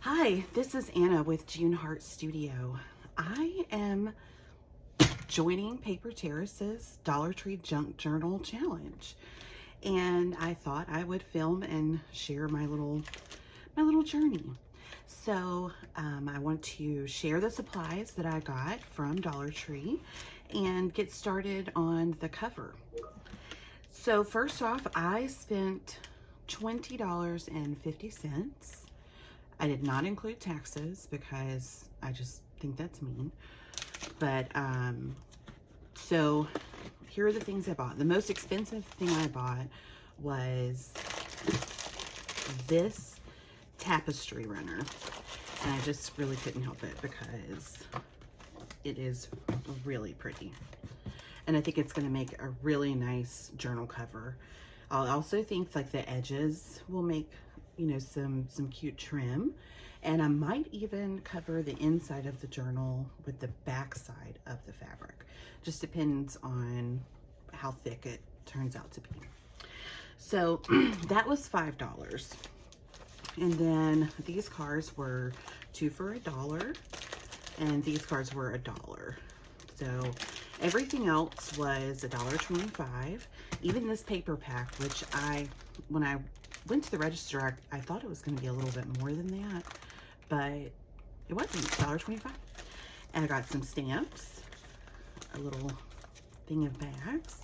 Hi, this is Anna with June Heart Studio. I am joining Paper Terrace's Dollar Tree Junk Journal Challenge, and I thought I would film and share my little journey. So I want to share the supplies that I got from Dollar Tree and get started on the cover. So first off, I spent $20.50. I did not include taxes because I just think that's mean. But so here are the things I bought. The most expensive thing I bought was this tapestry runner. And I just really couldn't help it because it is really pretty. And I think it's going to make a really nice journal cover. I also think like the edges will make, you know, some cute trim. And I might even cover the inside of the journal with the back side of the fabric. Just depends on how thick it turns out to be. So that was $5. And then these cards were 2 for $1, and these cards were $1. So everything else was $1.25. Even this paper pack, which when I went to the register, I thought it was going to be a little bit more than that, but it wasn't. $1.25. And I got some stamps, a little thing of bags,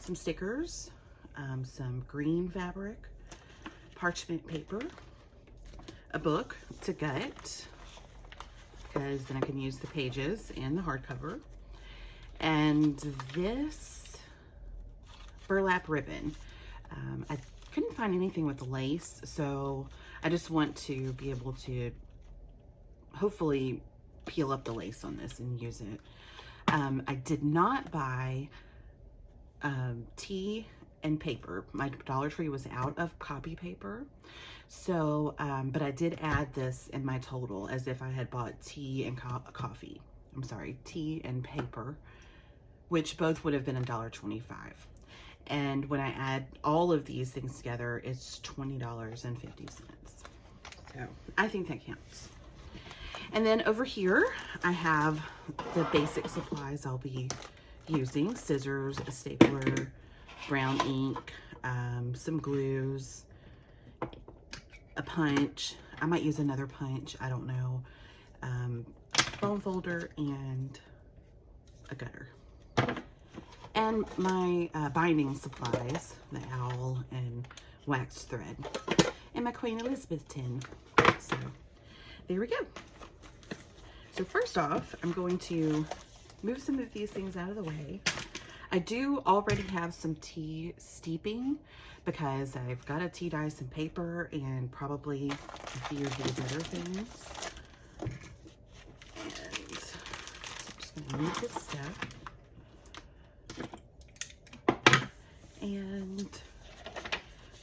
some stickers, some green fabric, parchment paper, a book to gut, because then I can use the pages and the hardcover, and this burlap ribbon. I couldn't find anything with lace, so I just want to be able to hopefully peel up the lace on this and use it. I did not buy tea and paper. My Dollar Tree was out of copy paper. So, but I did add this in my total as if I had bought tea and coffee. I'm sorry, tea and paper, which both would have been $1.25. And when I add all of these things together, it's $20.50. So I think that counts. And then over here, I have the basic supplies I'll be using: scissors, a stapler, brown ink, some glues, a punch. I might use another punch, I don't know. Bone folder and a gutter. And my binding supplies, the owl and waxed thread, and my Queen Elizabeth tin. So there we go. So first off, I'm going to move some of these things out of the way. I do already have some tea steeping because I've got a tea dye, some paper, and probably a few of these other things. And so I'm just going to move this stuff. And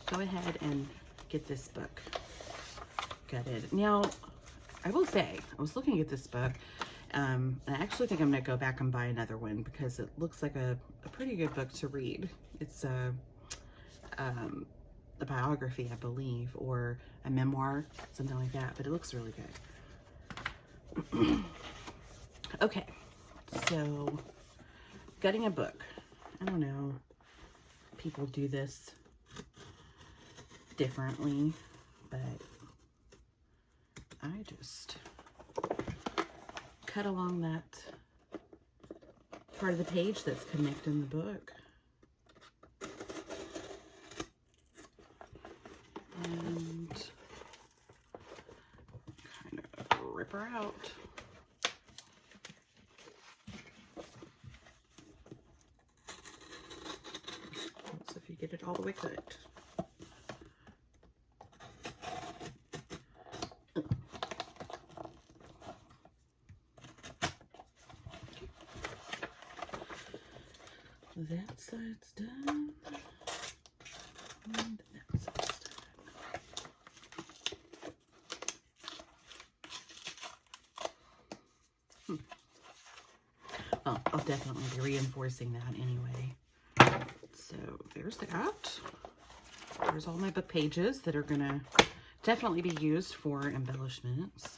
go ahead and get this book gutted. Now, I will say, I was looking at this book, and I actually think I'm going to go back and buy another one because it looks like a pretty good book to read. It's a biography, I believe, or a memoir, something like that, but it looks really good. Okay, so gutting a book. I don't know. People do this differently, but I just cut along that part of the page that's connecting the book. And kind of rip her out. So if you get it all the way cut. That side's done, and that side's done. Well, I'll definitely be reinforcing that anyway. So there's that. There's all my book pages that are gonna definitely be used for embellishments.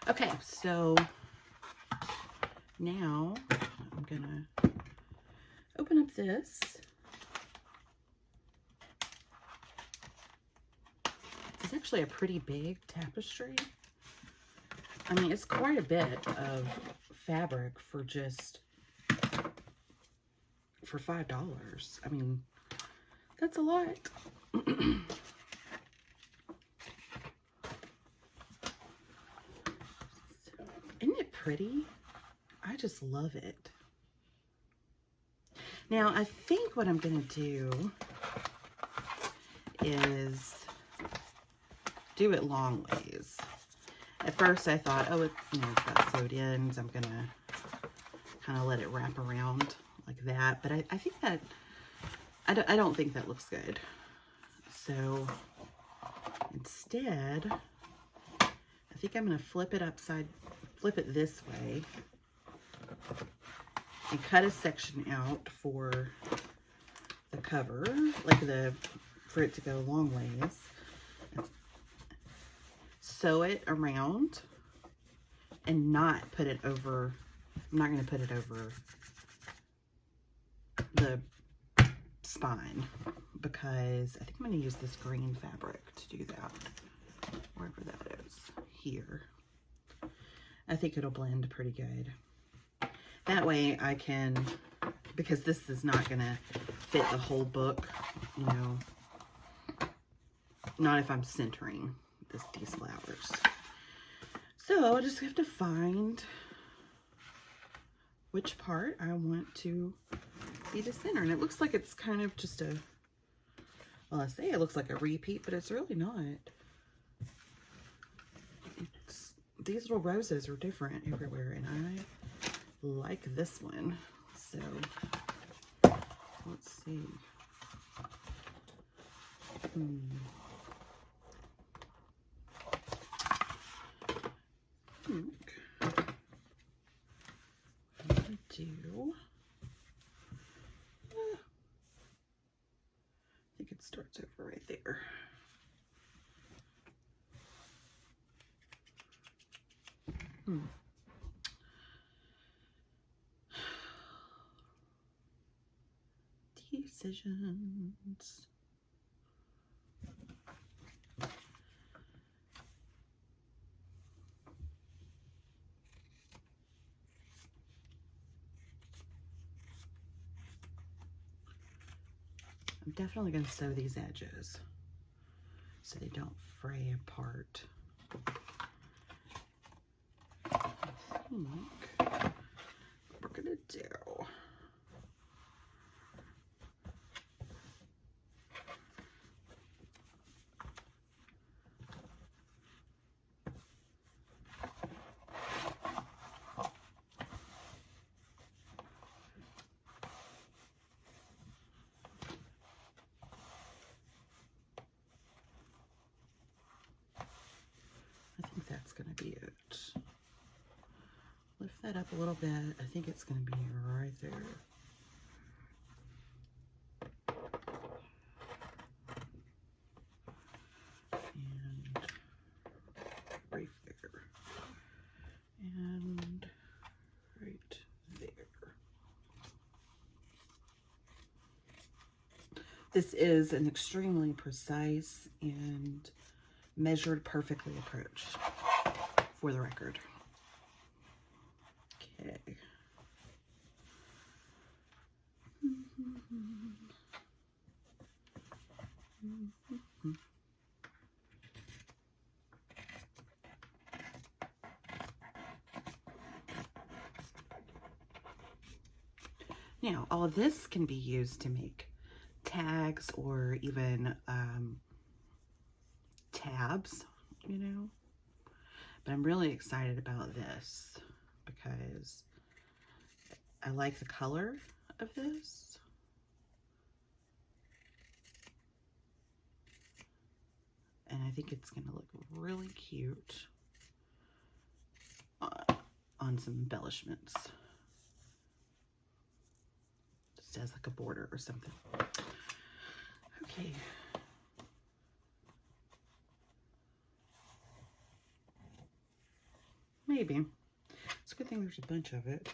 Okay, so now I'm gonna open up this. It's actually a pretty big tapestry. I mean, it's quite a bit of fabric for $5. I mean, that's a lot. Isn't it pretty? I just love it. Now, I think what I'm going to do is do it long ways. At first, I thought, oh, it's got sewed ends. I'm going to kind of let it wrap around like that. But I think that, I don't think that looks good. So instead, I think I'm going to flip it this way and cut a section out for the cover, like for it to go long ways. Sew it around and not put it over, I'm not going to put it over the spine because I think I'm going to use this green fabric to do that, wherever that is, here. I think it'll blend pretty good. That way I can, because this is not going to fit the whole book, you know, not if I'm centering these flowers. So I just have to find which part I want to be the center. And it looks like it's kind of just a, well, I say it looks like a repeat, but it's really not. These little roses are different everywhere, and I like this one. So let's see. I think it starts over right there. Decisions. I'm definitely going to sew these edges so they don't fray apart. I think what we're going to do, I think that's going to be it. Lift that up a little bit. I think it's going to be right there. And right there. And right there. This is an extremely precise and measured perfectly approach, for the record. Okay. Now, all of this can be used to make tags or even tabs, you know. But I'm really excited about this because I like the color of this. And I think it's going to look really cute on some embellishments. Just as like a border or something. Okay. Maybe. It's a good thing there's a bunch of it.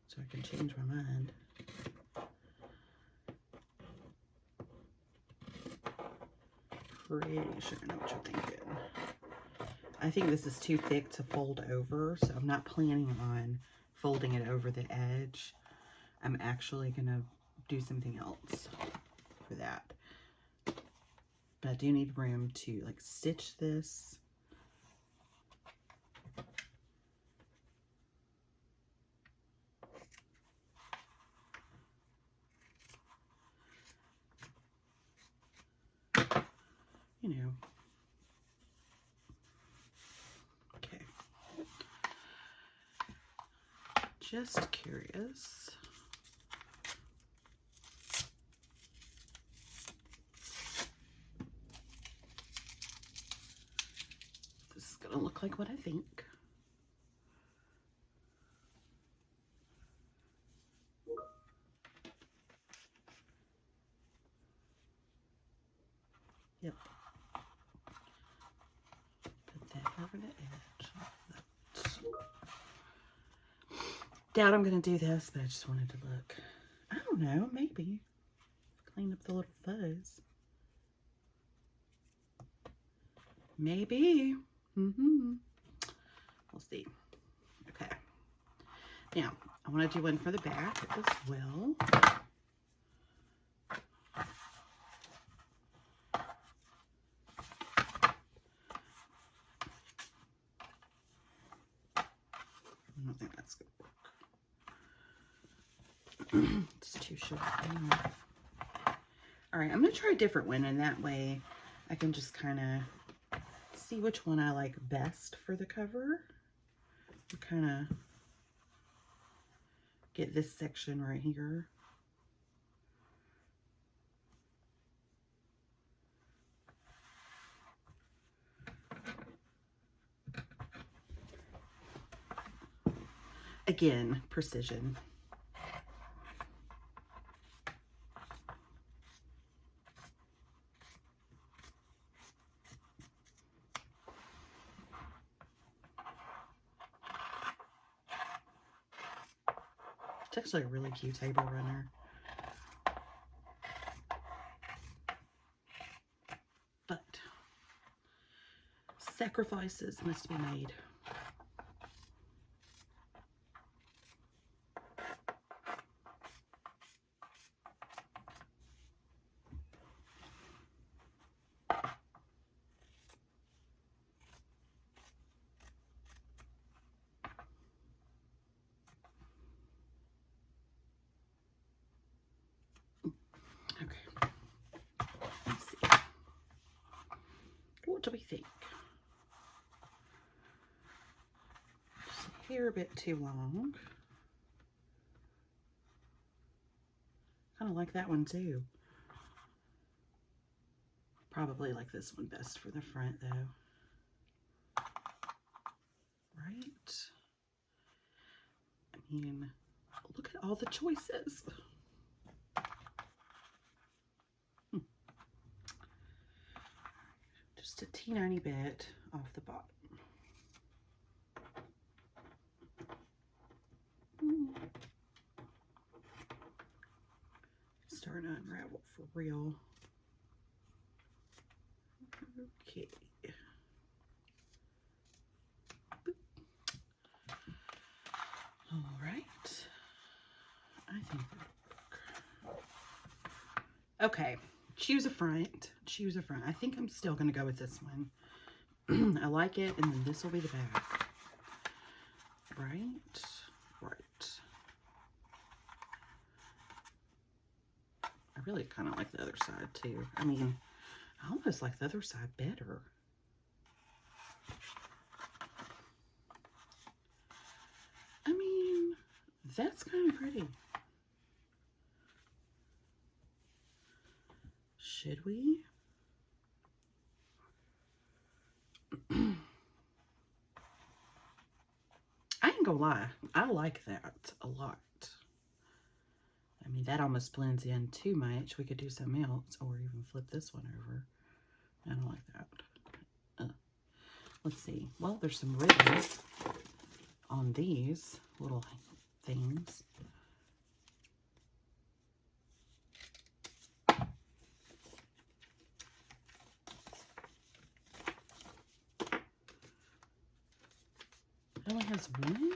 So I can change my mind. Pretty sure I know what you're thinking. I think this is too thick to fold over, so I'm not planning on folding it over the edge. I'm actually gonna do something else for that. But I do need room to like stitch this. You know. Okay. Just curious. This is gonna look like what I think. Yep. Put that over the edge. Doubt I'm gonna do this, but I just wanted to look. I don't know, maybe. Clean up the little fuzz. Maybe. We'll see. Okay. Now, I want to do one for the back as well. I don't think that's going to work. It's too short. All right, I'm going to try a different one, and that way I can just kind of see which one I like best for the cover. Kind of get this section right here. Again, precision. It's actually a really cute table runner. But sacrifices must be made. Okay. Let's see. What do we think? Just hair a bit too long. Kind of like that one too. Probably like this one best for the front though. Right? I mean, look at all the choices. Just a teeny bit off the bottom. Starting to unravel for real. Okay. Boop. All right. I think that'll work. Okay. Choose a front. Choose a front. I think I'm still going to go with this one. I like it, and then this will be the back. Right? Right. I really kind of like the other side, too. I mean, I almost like the other side better. I mean, that's kind of pretty. Should we? I ain't gonna lie, I like that a lot. I mean, that almost blends in too much. We could do something else or even flip this one over. I don't like that. let's see. Well, there's some ribbons on these little things. It only has one?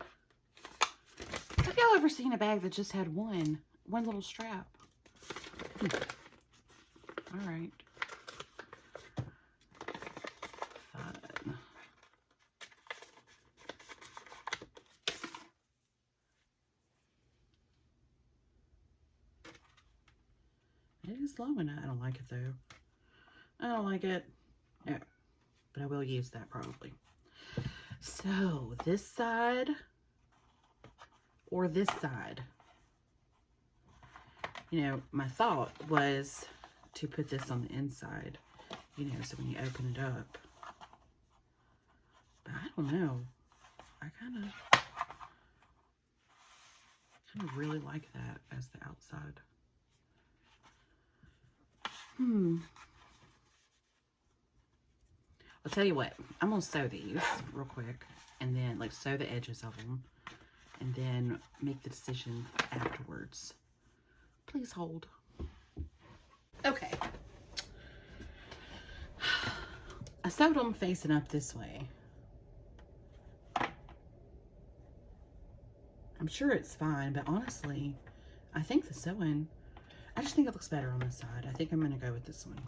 Have y'all ever seen a bag that just had one little strap? All right. Fun. It is long enough. I don't like it though. I don't like it. Yeah, but I will use that probably. So this side or this side? You know, my thought was to put this on the inside, you know, so when you open it up. But I don't know. I kind of really like that as the outside. I'll tell you what, I'm going to sew these real quick and then like sew the edges of them and then make the decision afterwards. Please hold. Okay. I sewed them facing up this way. I'm sure it's fine, but honestly, I think the sewing, I just think it looks better on this side. I think I'm going to go with this one.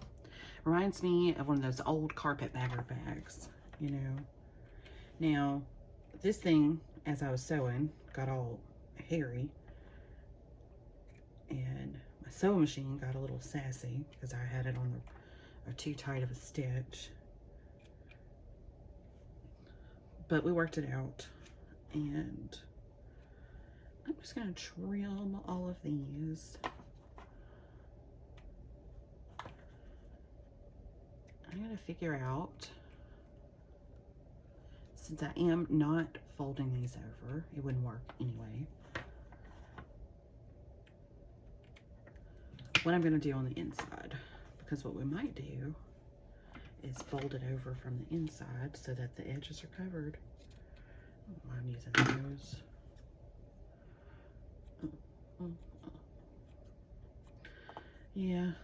Reminds me of one of those old carpetbagger bags, you know. Now, this thing, as I was sewing, got all hairy. And my sewing machine got a little sassy because I had it on too tight of a stitch. But we worked it out. And I'm just going to trim all of these. I'm going to figure out, since I am not folding these over, it wouldn't work anyway, what I'm going to do on the inside. Because what we might do is fold it over from the inside so that the edges are covered. Oh, I'm using those. Yeah.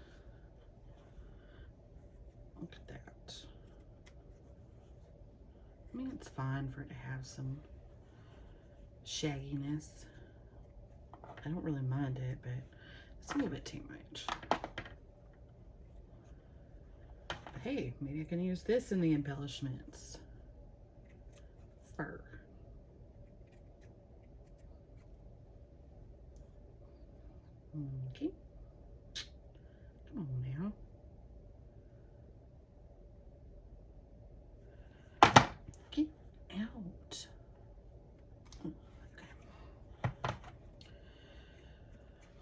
Look at that. I mean, it's fine for it to have some shagginess. I don't really mind it, but it's a little bit too much. But hey, maybe I can use this in the embellishments. Fur. Okay. Come on now. Get out. Okay.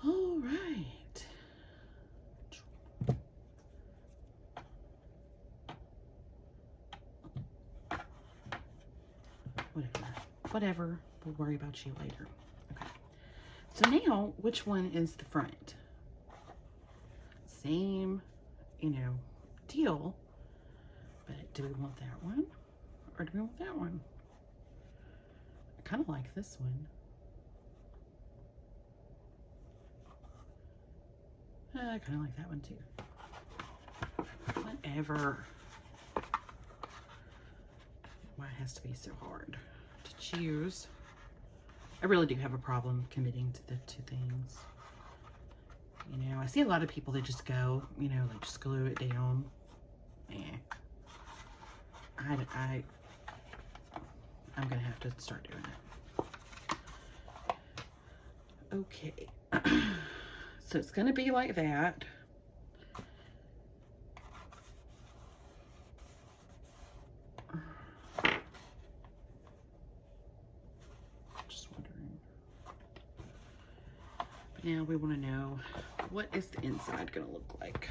All right. Whatever. We'll worry about you later. Okay. So now, which one is the front? Same, you know, deal. But do we want that one? Or do we want that one? I kind of like this one. I kind of like that one too. Whatever. Why it has to be so hard to choose. I really do have a problem committing to the two things. You know, I see a lot of people that just go, you know, like just glue it down. I'm gonna have to start doing it. Okay. So it's gonna be like that. Just wondering. But now we want to know, what is the inside gonna look like?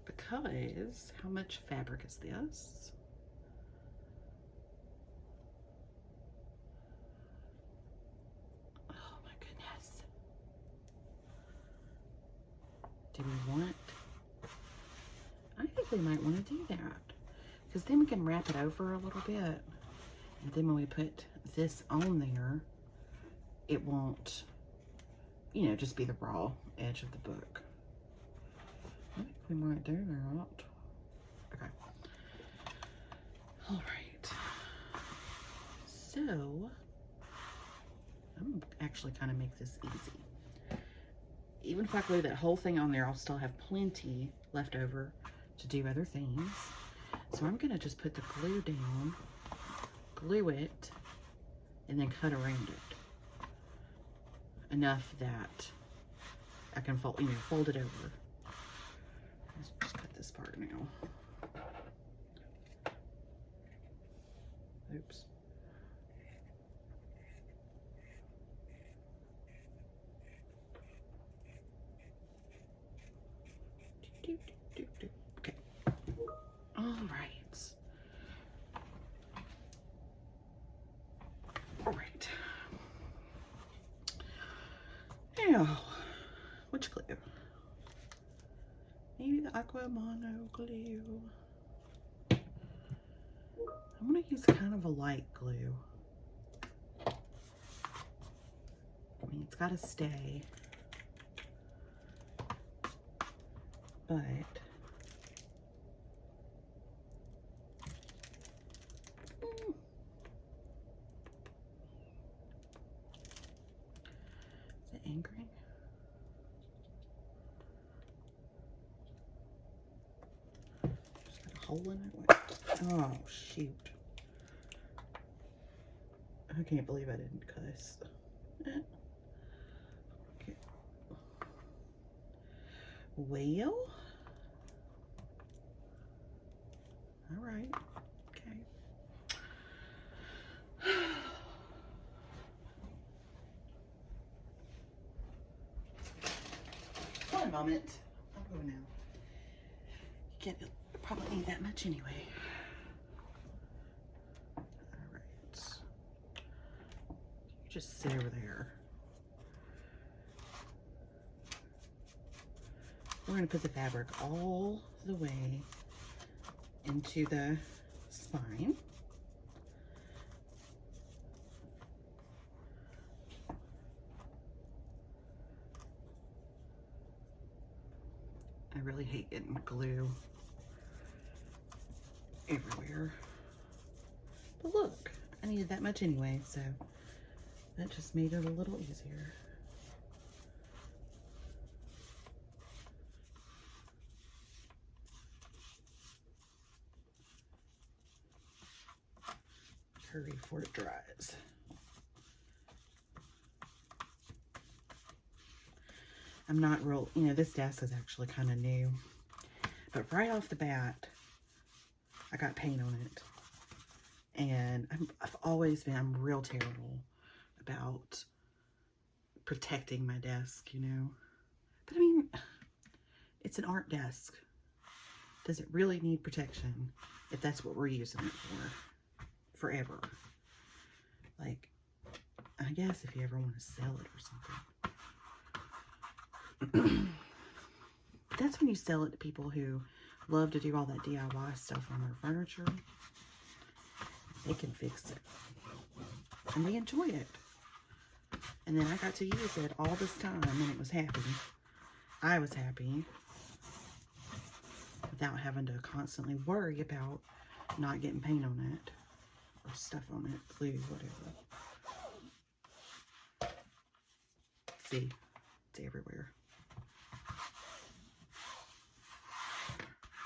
Because how much fabric is this? Oh my goodness. Do we want, I think we might want to do that. because then we can wrap it over a little bit. And then when we put this on there, it won't, you know, just be the raw edge of the book. I think we might do that. Okay. All right. So, I'm gonna actually kind of make this easy. Even if I glue that whole thing on there, I'll still have plenty left over to do other things. So I'm gonna just put the glue down, glue it, and then cut around it. Enough that I can fold, you know, fold it over. Let's just cut this part now. Oops. Okay. All right. All right. Now, which glue? Maybe the Aqua Mono glue. I'm going to use kind of a light glue. I mean, it's got to stay. But is it angering? Just got a hole in it. Oh, shoot. I can't believe I didn't cuss. Okay. Well, all right. Okay. One moment. I'll go now. You can't probably need that much anyway. All right. You just sit over there. We're going to put the fabric all the way into the spine. I really hate getting glue everywhere. But look, I needed that much anyway, so that just made it a little easier. Hurry before it dries. I'm not real, you know, this desk is actually kind of new, but right off the bat, I got paint on it. And I've always been, I'm real terrible about protecting my desk, you know. But I mean, it's an art desk. Does it really need protection if that's what we're using it for? Forever. Like, I guess if you ever want to sell it or something. That's when you sell it to people who love to do all that DIY stuff on their furniture. They can fix it. And they enjoy it. And then I got to use it all this time and it was happy. I was happy. Without having to constantly worry about not getting paint on it. Or stuff on it. Glue, whatever. See? It's everywhere.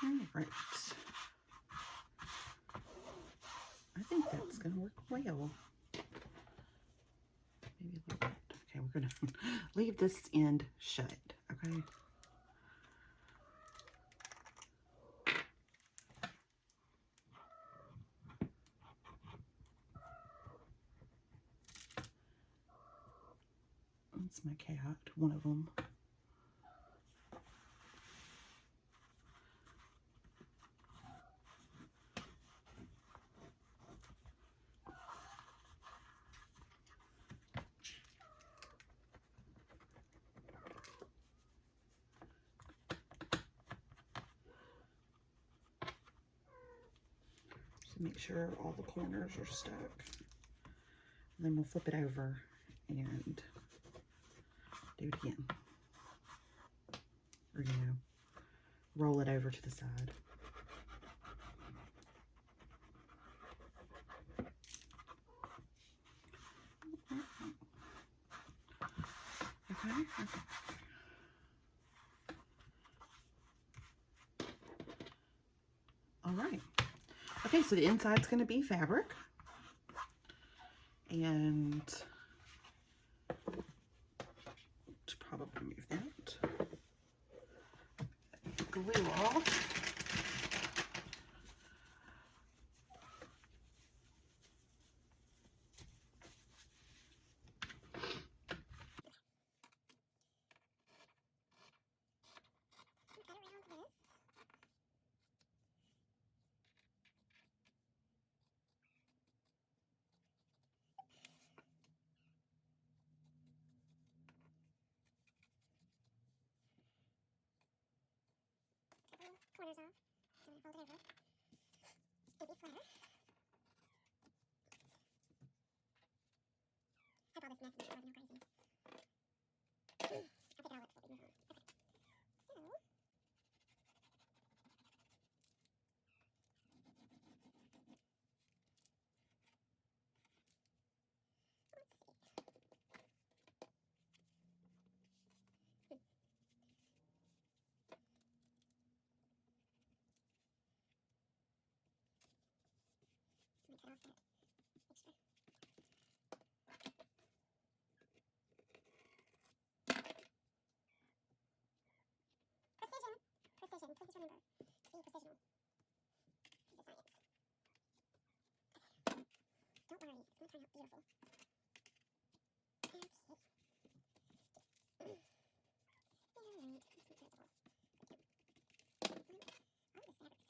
Alright. I think that's going to work well. Maybe a little bit. Okay, we're going to leave this end shut. Okay. That's my cat, one of them. Make sure all the corners are stuck. And then we'll flip it over and do it again. Or, roll it over to the side. Okay. All right. Okay, so the inside's going to be fabric. And should probably move that. Glue off. Corners off, so I'm gonna fold it over. It'll be flatter. Hope all this mess is driving you crazy. I'll pick it all up before we move on. Okay. So, let's see. Let me cut off that extra. Precision! Precision, please remember. Be precisional. This is science. Okay. Don't worry, it's gonna turn out beautiful. Okay. Alright, this is beautiful.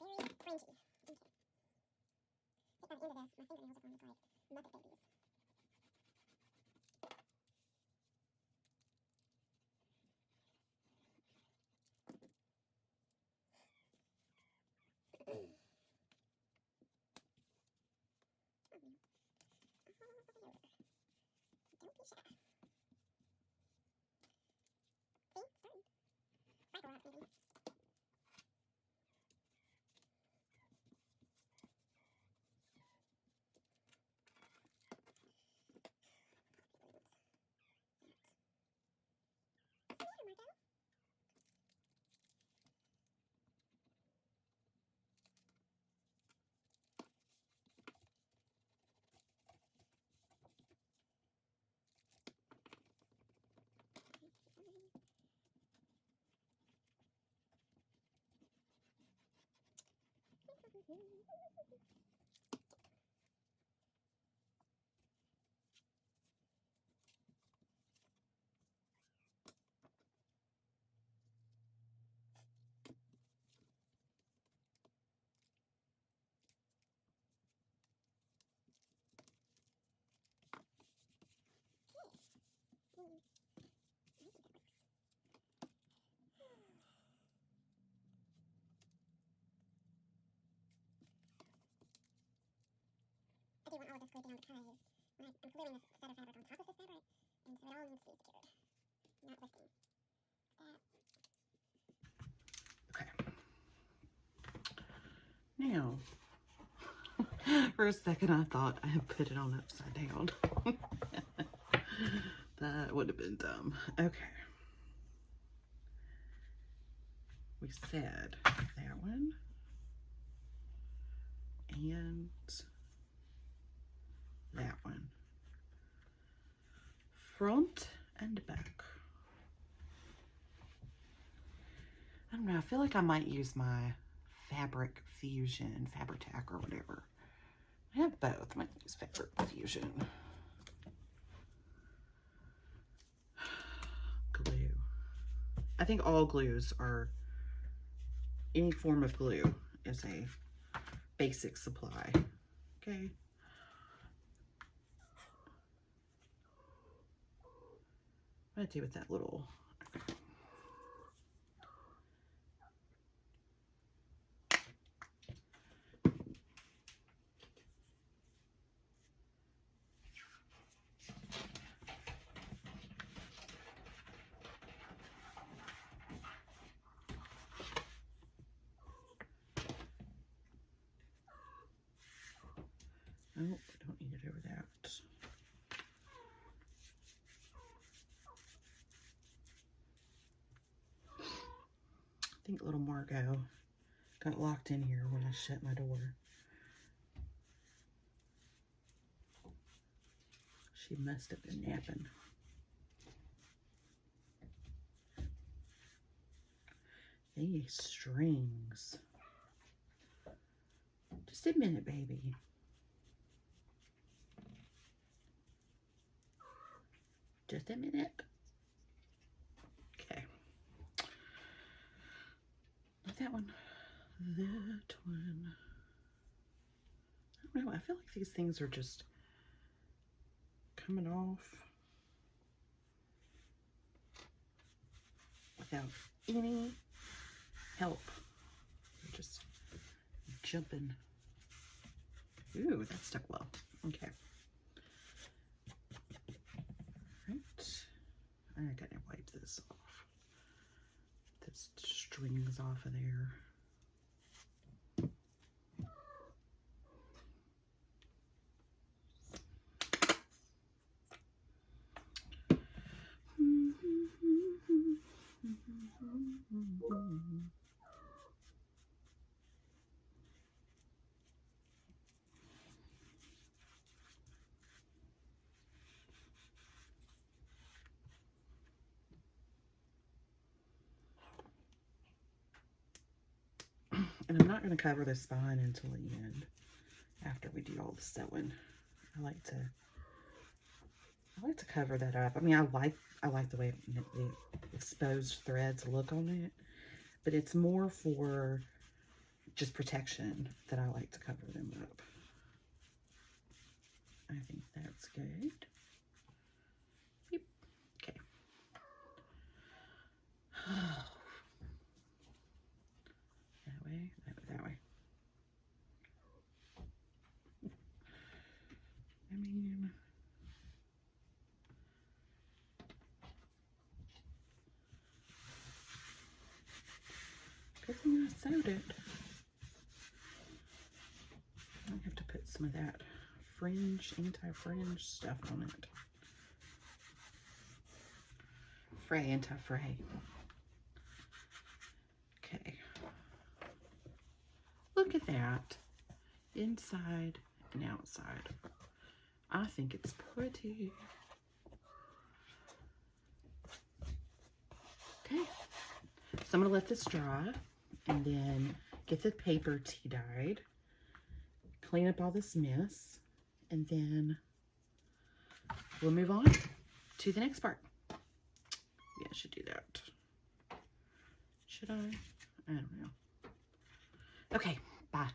Oh, this fabric's very fringy. Okay. I think by the end of this, my fingernails are going to look like Muppet babies. Don't be shy. See? Starting. Cycle rock, maybe. What's the matter, Marco? I do want all of this glued down because when I'm gluing this feather fabric on top of this fabric, and so it all needs to be secured. Not lifting. Okay. Now, for a second I thought I had put it on upside down. That would have been dumb. Okay. We said that one. And that one. Front and back. I don't know, I feel like I might use my Fabric Fusion, Fabri-Tac or whatever. I have both. I might use Fabric Fusion. Glue. I think all glues are, any form of glue is a basic supply. Okay. What do I do with that little, okay. Oh, don't need it over that. I think little Margot got locked in here when I shut my door. She must have been napping. These strings. Just a minute, baby. Just a minute. Okay. Not that one. That one. I don't know. I feel like these things are just coming off without any help. They're just jumping. Ooh, that stuck well. Okay. Right. I gotta wipe this off. This strings off of there. And I'm not going to cover the spine until the end, after we do all the sewing. I like to cover that up. I mean, I like the way the exposed threads look on it, but it's more for just protection that I like to cover them up. I think that's good. Beep. Okay. That way, that way. I mean, good thing I sewed it. I have to put some of that fringe, anti-fringe stuff on it. Fray, anti-fray. Okay. Look at that. Inside and outside. I think it's pretty. Okay. So I'm going to let this dry and then get the paper tea dyed. Clean up all this mess. And then we'll move on to the next part. Yeah, I should do that. Should I? I don't know. Okay, bye.